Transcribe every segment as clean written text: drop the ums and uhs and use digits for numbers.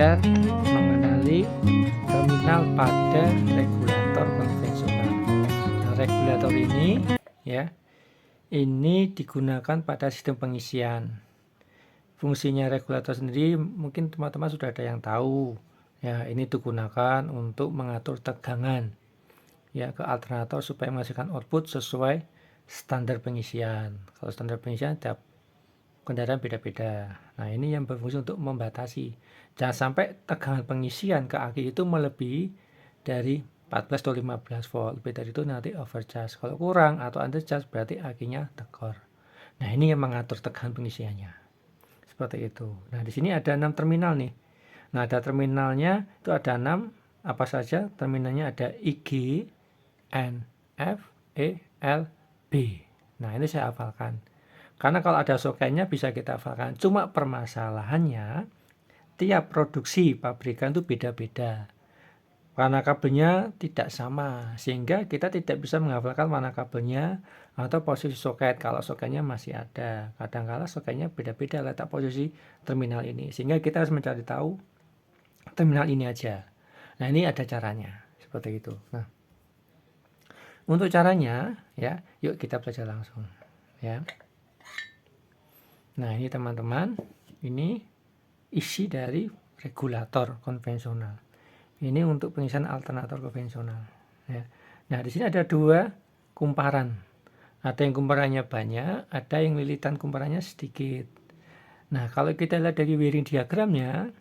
belajar mengenali terminal pada regulator konvensional. Nah, regulator ini ya, ini digunakan pada sistem pengisian. Fungsinya regulator sendiri mungkin teman-teman sudah ada yang tahu. Ya, ini digunakan untuk mengatur tegangan ya ke alternator supaya menghasilkan output sesuai standar pengisian. Kalau standar pengisian tiap kendaraan beda-beda. Nah, ini yang berfungsi untuk membatasi. Jangan sampai tegangan pengisian ke aki itu melebihi dari 14 atau 15 volt. Lebih dari itu nanti overcharge. Kalau kurang atau undercharge berarti akinya tekor. Nah, ini yang mengatur tegangan pengisiannya. Seperti itu. Nah, di sini ada 6 terminal nih. Nah, ada terminalnya itu ada 6. Apa saja? Terminalnya ada IG, N, F, E, L, B. Nah, ini saya hafalkan. Karena kalau ada soketnya bisa kita hafalkan. Cuma permasalahannya tiap produksi pabrikan itu beda-beda. Warna kabelnya tidak sama, sehingga kita tidak bisa menghafalkan warna kabelnya atau posisi soket kalau soketnya masih ada. Kadang-kala soketnya beda-beda letak posisi terminal ini, sehingga kita harus mencari tahu terminal ini aja. Nah, ini ada caranya seperti itu. Nah, untuk caranya ya, yuk kita belajar langsung ya. Nah, ini teman-teman, ini isi dari regulator konvensional. Ini untuk pengisian alternator konvensional. Ya. Nah, di sini ada 2 kumparan. Ada yang kumparannya banyak, ada yang lilitan kumparannya sedikit. Nah, kalau kita lihat dari wiring diagramnya,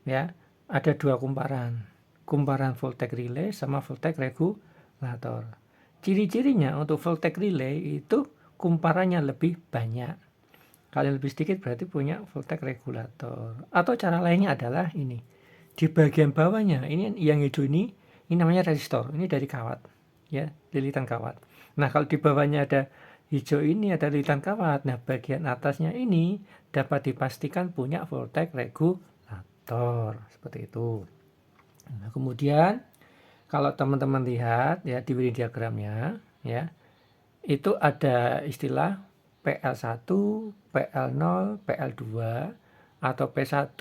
ya, ada 2 kumparan. Kumparan voltage relay sama voltage regulator. Ciri-cirinya untuk voltage relay itu kumparannya lebih banyak. Kalau yang lebih sedikit berarti punya voltage regulator. Atau cara lainnya adalah ini. Di bagian bawahnya, ini yang hijau ini namanya resistor. Ini dari kawat, ya, lilitan kawat. Nah, kalau di bawahnya ada hijau ini ada lilitan kawat. Nah, bagian atasnya ini dapat dipastikan punya voltage regulator. Seperti itu. Nah, kemudian kalau teman-teman lihat ya di wiring diagramnya, ya, itu ada istilah PL1, PL0, PL2, atau P1,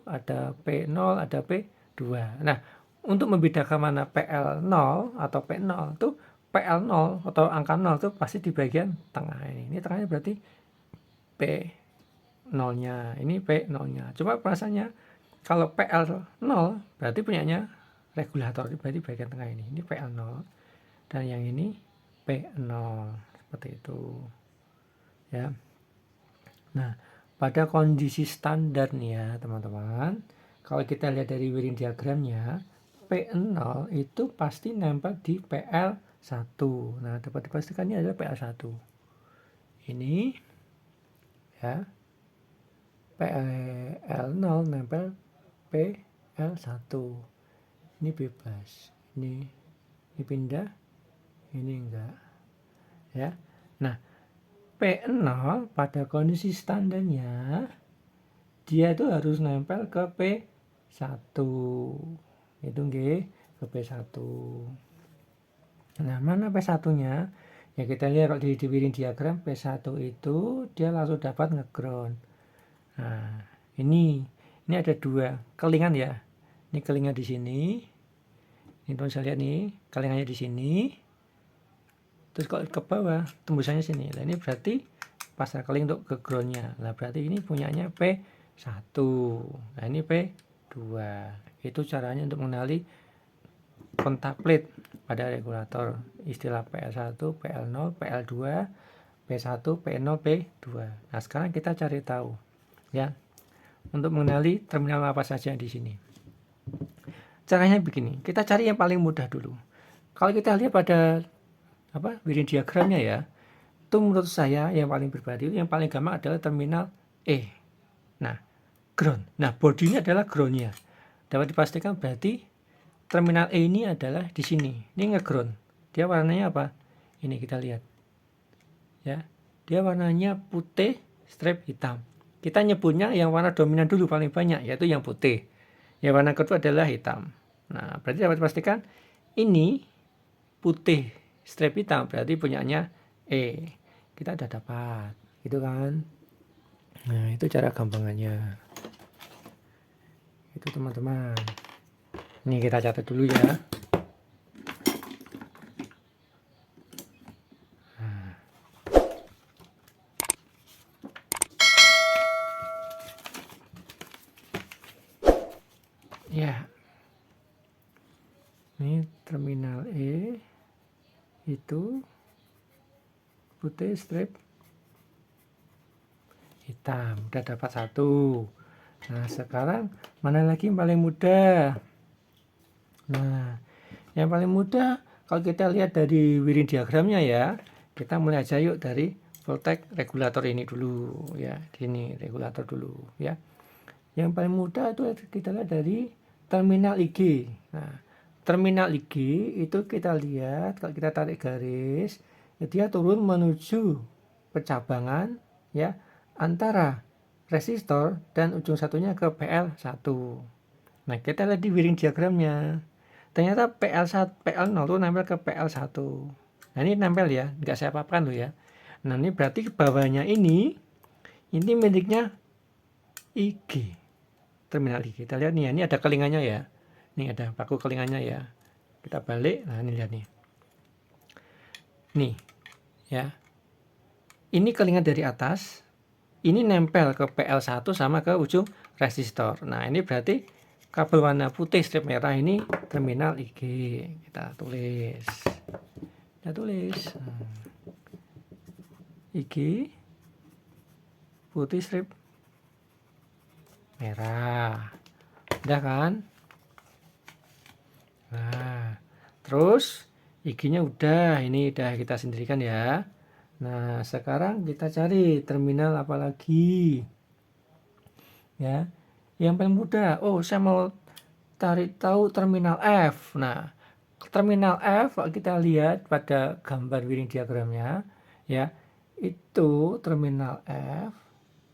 ada P0, ada P2. Nah, untuk membedakan mana PL0 atau P0 itu PL0 atau angka 0 itu pasti di bagian tengah ini. Ini tengahnya berarti P0-nya, ini P0-nya. Cuma perasaannya kalau PL0 berarti punyanya regulator, berarti bagian tengah ini. Ini PL0 dan yang ini P0 seperti itu. Ya. Nah, pada kondisi standar nih ya teman-teman, kalau kita lihat dari wiring diagramnya, P0 itu pasti nempel di PL1. Nah, dapat dipastikan ini adalah PL1. Ini ya, PL0 nempel PL1. Ini bebas. Ini pindah, ini enggak. Ya. Nah, P0 pada kondisi standarnya dia itu harus nempel ke P1. Itu nggih, ke P1. Nah, mana P1-nya? Ya kita lihat kalau di wiring diagram P1 itu dia langsung dapat ngeground. Nah, ini ada 2 kelingan ya. Ini kelingan di sini. Ini teman saya lihat nih, kelingannya di sini. Terus kalau ke bawah tembusannya sini. Nah, ini berarti pasar keling untuk ke groundnya. Nah, berarti ini punyanya P1. Nah, ini P2. Itu caranya untuk mengenali kontak plate pada regulator. Istilah PL1, PL0, PL2, P1, P0, P2. Nah, sekarang kita cari tahu ya. Untuk mengenali terminal apa saja di sini. Caranya begini, kita cari yang paling mudah dulu. Kalau kita lihat pada wiring diagramnya ya, itu menurut saya yang paling pribadi yang paling gampang adalah terminal E. Nah, ground. Nah, body ini adalah groundnya. Dapat dipastikan berarti terminal E ini adalah di sini. Ini nge-ground. Dia warnanya apa? Ini kita lihat. Ya, dia warnanya putih strip hitam. Kita nyebutnya yang warna dominan dulu paling banyak, yaitu yang putih. Yang warna kedua adalah hitam. Nah, berarti dapat dipastikan ini putih strip hitam berarti punyanya E. Kita udah dapat, gitu kan? Nah, itu cara gampangannya. Itu teman-teman. Ini kita catat dulu ya. Ya, ini terminal E itu putih strip hitam, udah dapat satu. Nah sekarang mana lagi yang paling mudah? Nah yang paling mudah kalau kita lihat dari wiring diagramnya ya, kita mulai aja yuk dari voltage regulator ini dulu ya, ini regulator dulu ya. Yang paling mudah itu kita lihat dari terminal IG. Nah, terminal IG itu kita lihat kalau kita tarik garis, ya dia turun menuju percabangan ya antara resistor dan ujung satunya ke PL1. Nah, kita lihat di wiring diagramnya. Ternyata PL0 itu nempel ke PL1. Nah, ini nempel ya, nggak saya paparkan loh ya. Nah, ini berarti bawahnya ini miliknya IG. Terminal IG. Kita lihat nih ya, ini ada kelinganya ya. Ini ada paku kelinganya ya. Kita balik, nah ini lihat nih. Nih, ya. Ini kelingan dari atas, ini nempel ke PL1 sama ke ujung resistor. Nah, ini berarti kabel warna putih strip merah ini terminal IG. Kita tulis. IG putih strip merah. Udah kan? Nah, terus IG-nya udah, ini udah kita sendirikan ya. Nah, sekarang kita cari terminal apa lagi? Ya. Yang paling mudah. Oh, saya mau tahu terminal F. Nah, terminal F kalau kita lihat pada gambar wiring diagramnya ya, itu terminal F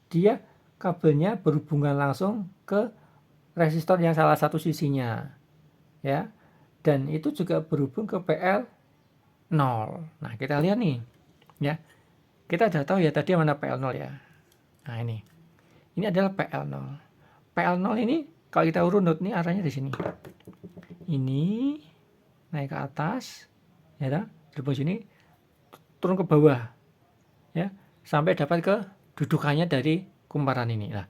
dia kabelnya berhubungan langsung ke resistor yang salah satu sisinya ya, dan itu juga berhubung ke PL0. Nah kita lihat nih ya, kita udah tahu ya tadi mana PL0 ya. Nah ini adalah PL0. PL0 ini kalau kita urut nih arahnya di sini, ini naik ke atas ya, dari sini turun ke bawah ya, sampai dapat ke dudukannya dari kumparan ini. Nah,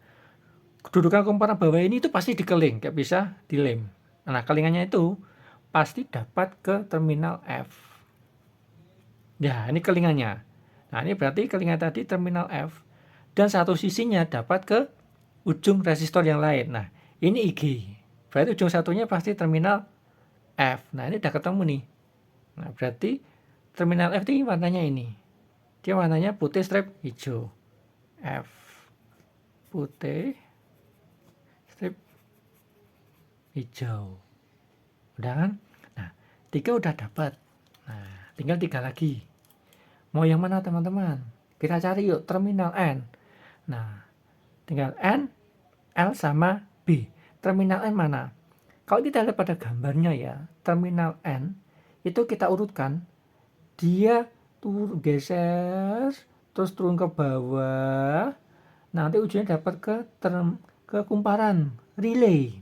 kedudukan kumparan bawah ini itu pasti dikeling, nggak bisa dilem. Nah, kelingannya itu pasti dapat ke terminal F. Ya, ini kelingannya. Nah, ini berarti kelingan tadi terminal F. Dan satu sisinya dapat ke ujung resistor yang lain. Nah, ini IG. Berarti ujung satunya pasti terminal F. Nah, ini udah ketemu nih. Nah, berarti terminal F ini warnanya ini. Dia warnanya putih strip hijau. F putih strip hijau. Udah kan? Nah, 3 udah dapat. Nah, tinggal 3 lagi. Mau yang mana teman-teman? Kita cari yuk terminal N. Nah, tinggal N, L sama B. Terminal N mana? Kalau kita lihat pada gambarnya ya, terminal N itu kita urutkan, dia geser terus turun ke bawah, nanti ujungnya dapat ke kumparan relay.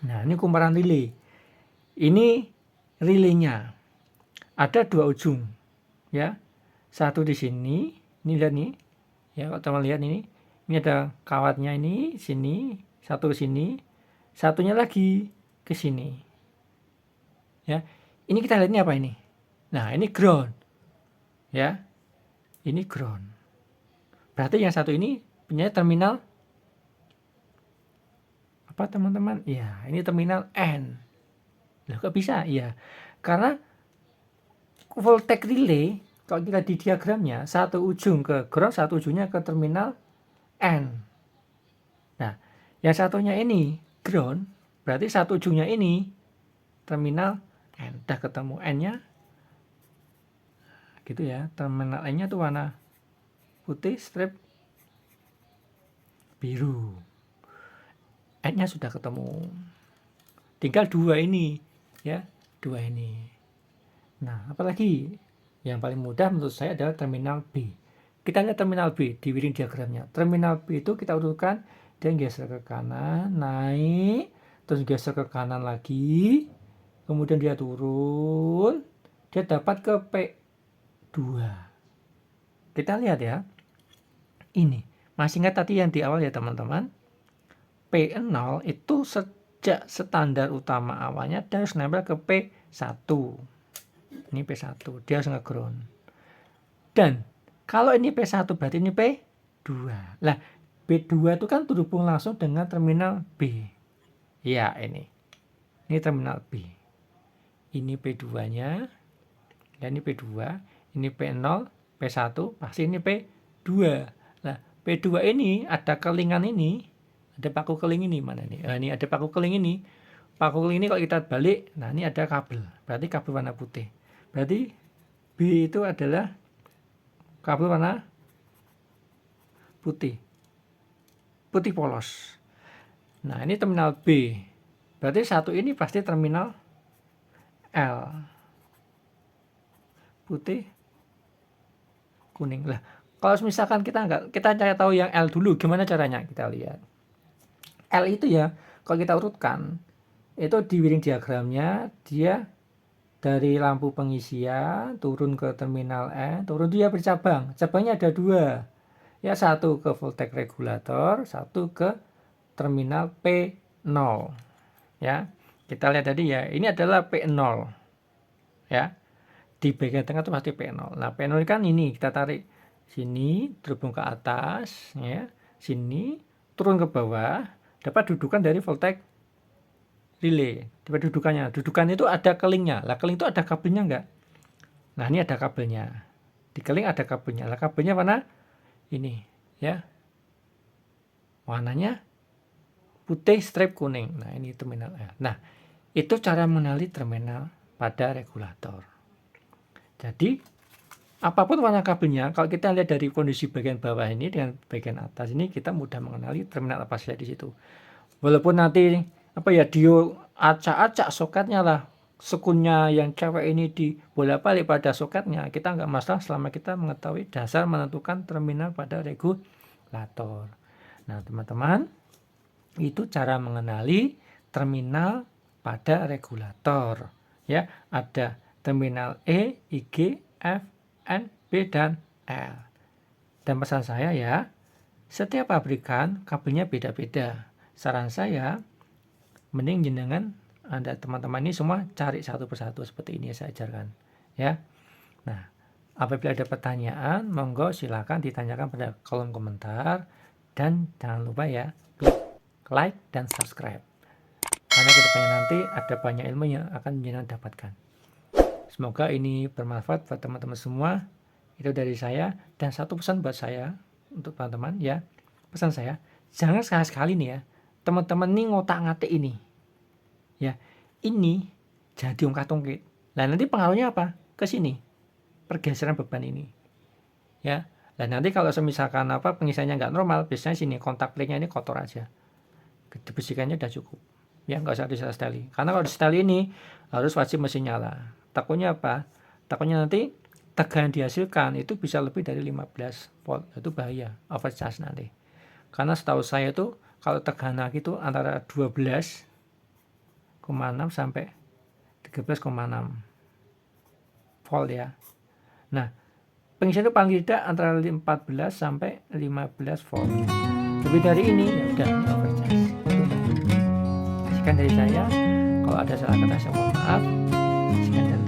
Nah, ini kumparan relay. Ini relaynya ada 2 ujung ya, satu di sini, ini lihat nih ya, kalau teman lihat ini ada kawatnya, ini sini, satu ke sini, satunya lagi ke sini ya. Ini kita lihat ini apa ini? Nah, ini ground ya, ini ground. Berarti yang satu ini punya terminal apa teman-teman? Ya, ini terminal N. Loh, kok bisa? Ya, karena voltage relay kalau kita di diagramnya satu ujung ke ground, satu ujungnya ke terminal N. Nah, yang satunya ini ground, berarti satu ujungnya ini terminal N. Udah ketemu N-nya. Gitu ya, terminal N-nya tuh warna putih strip biru. N-nya sudah ketemu. Tinggal 2 ini ya, 2 ini. Nah, apalagi yang paling mudah menurut saya adalah terminal B. Kita lihat terminal B di wiring diagramnya. Terminal B itu kita urutkan, dia geser ke kanan, naik, terus geser ke kanan lagi, kemudian dia turun, dia dapat ke P2. Kita lihat ya, ini masih ingat tadi yang di awal ya teman-teman, P0 itu sejak standar utama awalnya dia harus nempel ke P1. Ini P1, dia harus nge-ground. Dan kalau ini P1 berarti ini P2. Lah, B2 itu kan terhubung langsung dengan terminal B. Ya, ini terminal B. Ini P2-nya. Dan ini P2, ini P0, P1, pasti ini P2. Nah, P2 ini ada kelingan ini, ada paku keling ini, mana nih? Nah, ini ada paku keling ini. Paku keling ini kalau kita balik, nah ini ada kabel. Berarti kabel warna putih. Berarti B itu adalah kabel warna putih. Putih polos. Nah, ini terminal B. Berarti satu ini pasti terminal L. Putih kuning. Lah, kalau misalkan kita cari tahu yang L dulu, gimana caranya? Kita lihat. L itu ya, kalau kita urutkan, itu di wiring diagramnya dia dari lampu pengisian turun ke terminal E, turun dia bercabang. Cabangnya ada 2. Ya, satu ke voltage regulator, satu ke terminal P0. Ya, kita lihat tadi ya, ini adalah P0. Ya, di bagian tengah itu pasti P0. Nah, P0 kan ini kita tarik sini, terhubung ke atas, ya, sini, turun ke bawah, dapat dudukan dari voltage relay. Dapat dudukannya. Dudukan itu ada kelingnya. Lah, keling itu ada kabelnya enggak? Nah, ini ada kabelnya. Di keling ada kabelnya. Lah, kabelnya mana? Ini, ya. Warnanya putih strip kuning. Nah, ini terminal L. Nah, itu cara mengenali terminal pada regulator. Jadi, apapun warna kabelnya, kalau kita lihat dari kondisi bagian bawah ini dengan bagian atas ini, kita mudah mengenali terminal apa saja di situ. Walaupun nanti dio acak-acak soketnya lah, sekunnya yang cewek ini dibolak-balik pada soketnya, kita nggak masalah selama kita mengetahui dasar menentukan terminal pada regulator. Nah, teman-teman, itu cara mengenali terminal pada regulator. Ya, ada terminal E, I, G, F, N, B, dan L. Dan pesan saya ya, setiap pabrikan kabelnya beda-beda. Saran saya, mending jenengan Anda teman-teman ini semua cari satu persatu seperti ini saya ajarkan. Ya. Nah, apabila ada pertanyaan, monggo silakan ditanyakan pada kolom komentar. Dan jangan lupa ya, klik like dan subscribe. Karena kedepannya nanti ada banyak ilmu yang akan jenengan dapatkan. Semoga ini bermanfaat buat teman-teman semua. Itu dari saya. Dan satu pesan buat saya, untuk teman-teman ya. Pesan saya, jangan sekali-sekali nih ya, teman-teman nih ngotak-ngatik ini. Ya, ini jadi ungkat-ungkit. Nah, nanti pengaruhnya apa? Ke sini. Pergeseran beban ini. Ya. Dan nanti kalau misalkan pengisiannya nggak normal, biasanya sini kontak plate-nya ini kotor aja. Dibersihkannya udah cukup. Ya, nggak usah di-setel. Karena kalau di-setel ini harus wajib mesin nyala. Takutnya apa? Takutnya nanti tegangan dihasilkan itu bisa lebih dari 15 volt. Itu bahaya, overcharge nanti. Karena setahu saya itu kalau tegangan itu antara 12,6 sampai 13,6 volt ya. Nah, pengisian itu paling tidak antara 14 sampai 15 volt. Lebih dari ini ya udah overcharge. Sekian dari saya. Kalau ada salah kata saya mohon maaf. Sekian dan